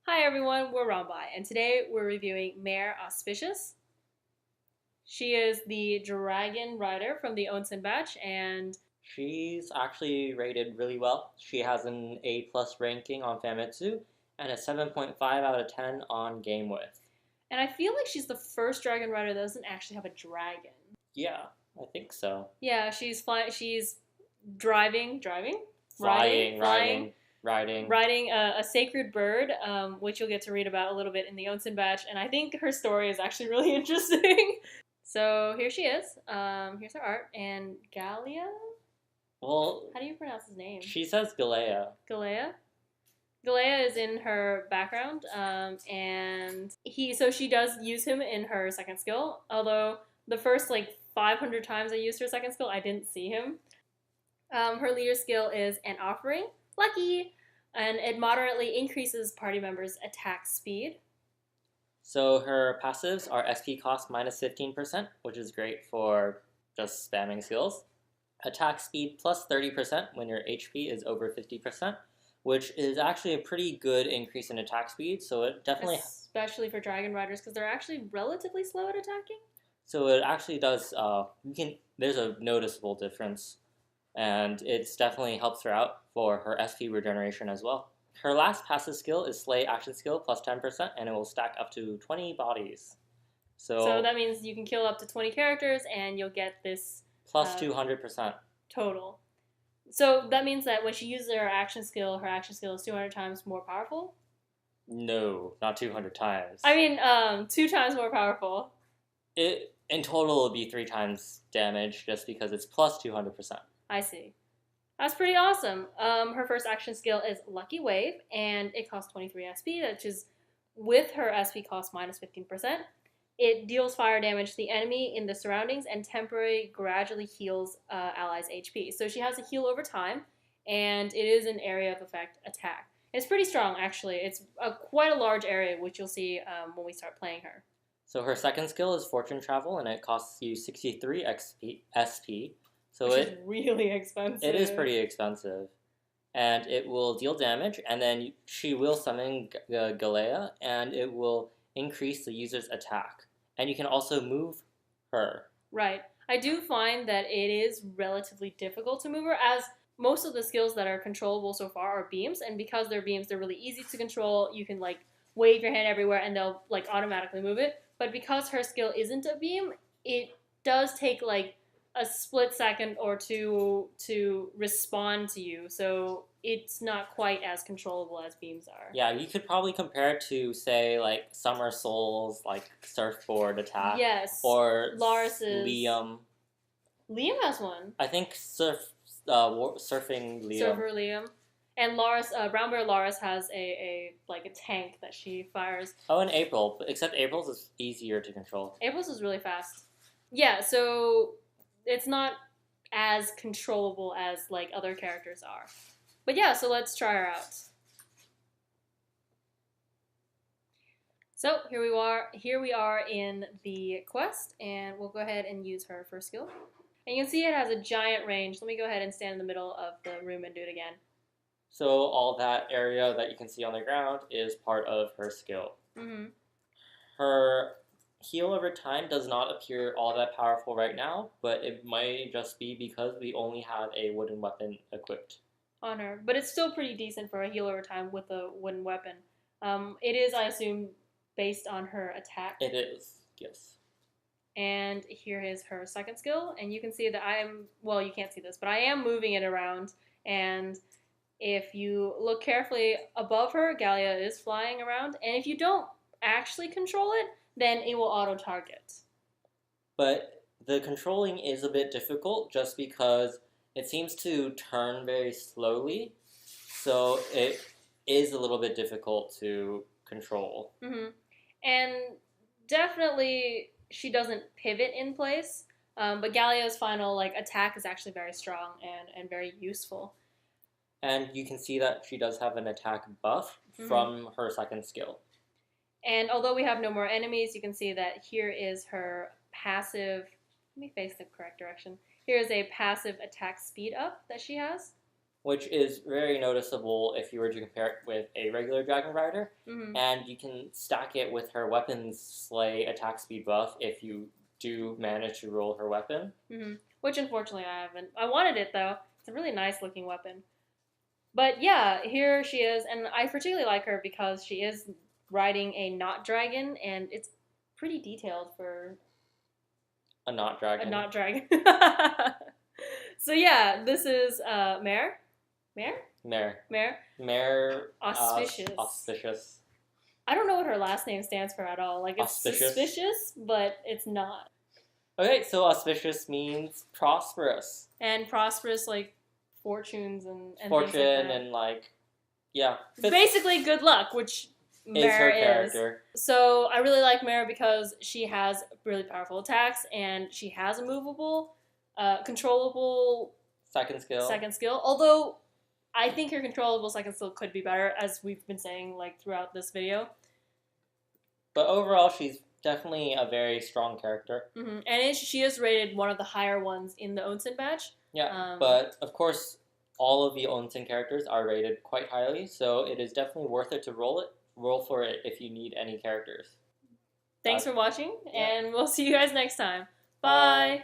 Hi everyone, we're ROMbi, and today we're reviewing Maire Auspicious. She is the dragon rider from the Onsen batch, and She's actually rated really well. She has an A plus ranking on Famitsu and a 7.5 out of 10 on GameWith. I feel like she's the first dragon rider that doesn't actually have a dragon. Yeah, I think so. Yeah, she's flying. She's driving, riding, Flying, flying, riding. riding a sacred bird, which you'll get to read about a little bit in the Onsen batch. And I think her story is actually really interesting. So here she is. Here's her art, and Gaellea. Well, How do you pronounce his name? she says Gaellea. Gaellea. Gaellea is in her background, and she does use him in her second skill. Although the first 500 times I used her second skill, I didn't see him. Her leader skill is an offering, lucky, and it moderately increases party members' attack speed. So her passives are SP cost minus 15%, which is great for just spamming skills. Attack speed plus 30% when your HP is over 50%, which is actually a pretty good increase in attack speed. So it definitely, especially for dragon riders, because they're actually relatively slow at attacking. so it actually does. There's a noticeable difference, and it definitely helps her out for her SP regeneration as well. Her last passive skill is Slay action skill plus 10%, and it will stack up to 20 bodies. So that means you can kill up to 20 characters, and you'll get this plus 200% total. So that means that when she uses her action skill is 200 times more powerful? No, not 200 times. I mean, 2 times more powerful. It in total would be 3 times damage just because it's plus 200%. I see. That's pretty awesome. Her first action skill is Lucky Wave, and it costs 23 SP, which is with her SP cost minus 15%. It deals fire damage to the enemy in the surroundings and temporarily gradually heals allies' HP. So she has a heal over time, and it is an area of effect attack. It's pretty strong, actually. It's quite a large area, which you'll see when we start playing her. So her second skill is Fortune Travel, and it costs you 63 SP. So which is really expensive. It is pretty expensive. And it will deal damage, and then she will summon Gaellea, and it will increase the user's attack. And you can also move her. Right. I do find that it is relatively difficult to move her, as most of the skills that are controllable so far are beams, and because they're beams, they're really easy to control. You can wave your hand everywhere, and they'll automatically move it. But because her skill isn't a beam, it does take a split second or two to respond to you, so it's not quite as controllable as beams are. Yeah, you could probably compare it to, say, Summer Soul's surfboard attack. Yes. Or Laris's. Liam. Liam has one. I think surfing Liam. Surfer Liam. And Laris, Brown Bear Laris has a tank that she fires. Oh, and April. Except April's is easier to control. April's is really fast. Yeah, so it's not as controllable as other characters are. But yeah, so let's try her out. So here we are in the quest, and we'll go ahead and use her first skill. And you can see it has a giant range. Let me go ahead and stand in the middle of the room and do it again. So all that area that you can see on the ground is part of her skill. Mm-hmm. Her heal over time does not appear all that powerful right now, but it might just be because we only have a wooden weapon equipped on her. But it's still pretty decent for a heal over time with a wooden weapon. It is, I assume, based on her attack. It is, yes. And here is her second skill, and you can see that you can't see this, but I am moving it around, and if you look carefully above her, Gaellea is flying around, and if you don't actually control it, then it will auto-target. But the controlling is a bit difficult just because it seems to turn very slowly, so it is a little bit difficult to control. Mm-hmm. And definitely she doesn't pivot in place, but Gaellea's final attack is actually very strong and very useful. And you can see that she does have an attack buff from her second skill. And although we have no more enemies, you can see that here is her passive. Let me face the correct direction. Here is a passive attack speed up that she has. which is very noticeable if you were to compare it with a regular Dragon Rider. Mm-hmm. And you can stack it with her weapons slay attack speed buff if you do manage to roll her weapon. Mm-hmm. Which unfortunately I haven't. I wanted it though. It's a really nice looking weapon. But yeah, here she is, and I particularly like her because she is riding a not dragon, and it's pretty detailed for A not dragon. a not dragon. So yeah, this is Maire. Maire Auspicious. Auspicious. I don't know what her last name stands for at all. Like, it's Auspicious. suspicious, but it's not. Okay, so auspicious means prosperous. And prosperous, like, fortunes and Fortune things like that. and, like, yeah. Basically, good luck, which is her Maire character. So I really like Maire because she has really powerful attacks, and she has a movable, controllable Second skill. Although I think her controllable second skill could be better, as we've been saying like throughout this video. But overall, she's definitely a very strong character. Mm-hmm. And she is rated one of the higher ones in the Onsen batch. Yeah, but of course, all of the Onsen characters are rated quite highly, so it is definitely worth it to roll for it if you need any characters. Thanks for watching, and we'll see you guys next time. Bye. Bye.